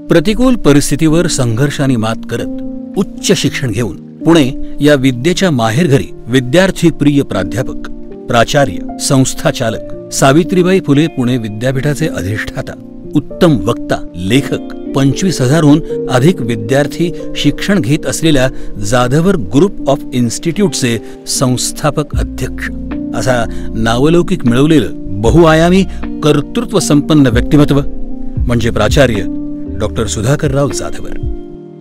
प्रतिकूल परिस्थितीवर संघर्षाने मात करत उच्च शिक्षण घेऊन पुणे या विद्येच्या माहेरघरी विद्यार्थी प्रिय प्राध्यापक, प्राचार्य, संस्थाचालक, सावित्रीबाई फुले पुणे विद्यापीठाचे अधिष्ठाता, उत्तम वक्ता, लेखक, 25,000हून अधिक विद्यार्थी शिक्षण घेत असलेल्या जाधवर ग्रुप ऑफ इन्स्टिट्यूटचे संस्थापक अध्यक्ष असा नावलौकिक मिळवलेलं बहुआयामी कर्तृत्व संपन्न व्यक्तिमत्व म्हणजे प्राचार्य डॉक्टर सुधाकरराव जाधवर.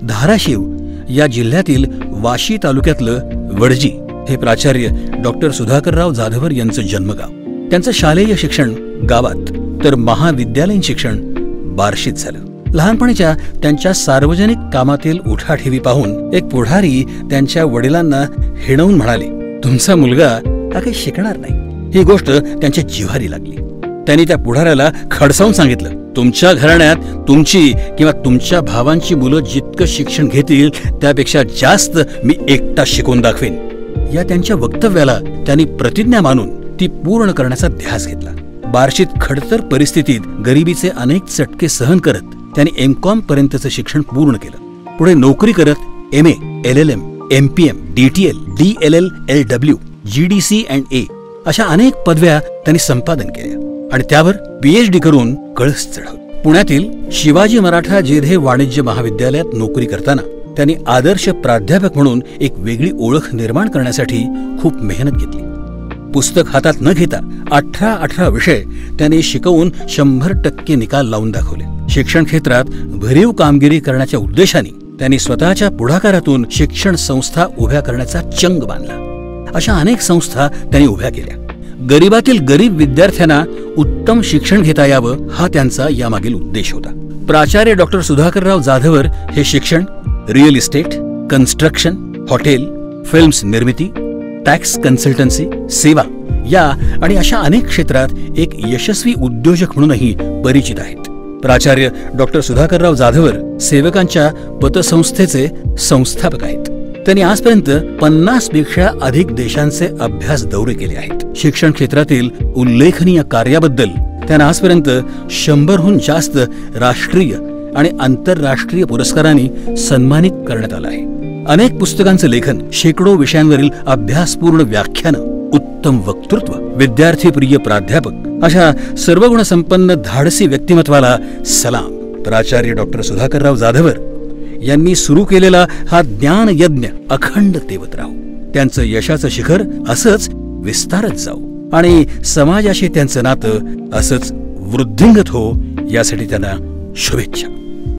धाराशिव या जिल्ह्यातील वाशी तालुक्यातलं वडजी हे प्राचार्य डॉक्टर सुधाकरराव जाधवर यांचं जन्मगाव. त्यांचं शालेय शिक्षण गावात तर महाविद्यालयीन शिक्षण बार्शीत झालं. लहानपणीच्या त्यांच्या सार्वजनिक कामातील उठाठेवी पाहून एक पुढारी त्यांच्या वडिलांना हिणवून म्हणाले, तुमचा मुलगा हा काही शिकणार नाही. ही गोष्ट त्यांच्या जिव्हारी लागली. त्यांनी त्या पुढाऱ्याला खडसावून सांगितलं, तुमच्या घराण्यात तुमची किंवा तुमच्या भावांची मुलं जितकं शिक्षण घेतील त्यापेक्षा जास्त मी एकटा शिकवून दाखवेन. या त्यांच्या वक्तव्याला त्यांनी प्रतिज्ञा मानून ती पूर्ण करण्याचा ध्यास घेतला. बार्शीत खडतर परिस्थितीत गरिबीचे अनेक चटके सहन करत त्यांनी एमकॉम पर्यंतचं शिक्षण पूर्ण केलं. पुढे नोकरी करत MA, LLM, MPM, DTL, DLL, LW, GDC and A अशा अनेक पदव्या त्यांनी संपादन केल्या आणि त्यावर PhD करून कळस चढवलं. पुण्यातील शिवाजी मराठा जेधे वाणिज्य महाविद्यालयात नोकरी करताना त्यांनी आदर्श प्राध्यापक म्हणून एक वेगळी ओळख निर्माण करण्यासाठी खूप मेहनत घेतली. पुस्तक हातात न घेता 18 विषय त्यांनी शिकवून 100% निकाल लावून दाखवले. शिक्षण क्षेत्रात भरीव कामगिरी करण्याच्या उद्देशाने त्यांनी स्वतःच्या पुढाकारातून शिक्षण संस्था उभ्या करण्याचा चंग बांधला. अशा अनेक संस्था त्यांनी उभ्या केल्या. गरिबातील गरीब विद्यार्थ्यांना उत्तम शिक्षण घेता यावं हा त्यांचा यामागील उद्देश होता. प्राचार्य डॉक्टर सुधाकरराव जाधवर हे शिक्षण real estate, construction, hotel, films निर्मिती, टॅक्स कन्सल्टन्सी, सेवा या आणि अशा अनेक क्षेत्रात एक यशस्वी उद्योजक म्हणूनही परिचित आहेत. प्राचार्य डॉक्टर सुधाकरराव जाधवर सेवकांच्या पतसंस्थेचे संस्थापक आहेत. त्यांनी आजपर्यंत 50 पेक्षा अधिक देशांचे अभ्यास दौरे केले आहेत. शिक्षण क्षेत्रातील उल्लेखनीय कार्याबद्दल त्यांना आजपर्यंत 100हून जास्त राष्ट्रीय आणि आंतरराष्ट्रीय पुरस्कारांनी सन्मानित करण्यात आलं आहे. अनेक पुस्तकांचं लेखन, शेकडो विषयांवरील अभ्यासपूर्ण व्याख्यानं, उत्तम वक्तृत्व, विद्यार्थी प्रिय प्राध्यापक अशा सर्वगुणसंपन्न धाडसी व्यक्तिमत्वाला सलाम. प्राचार्य डॉक्टर सुधाकरराव जाधवर यांनी सुरू केलेला हा ज्ञान यज्ञ अखंड तेवत राहू. त्यांचं यशाचं शिखर असंच विस्तारत जाऊ आणि समाजाशी त्यांचं नातं असंच वृद्धिंगत हो यासाठी त्यांना शुभेच्छा.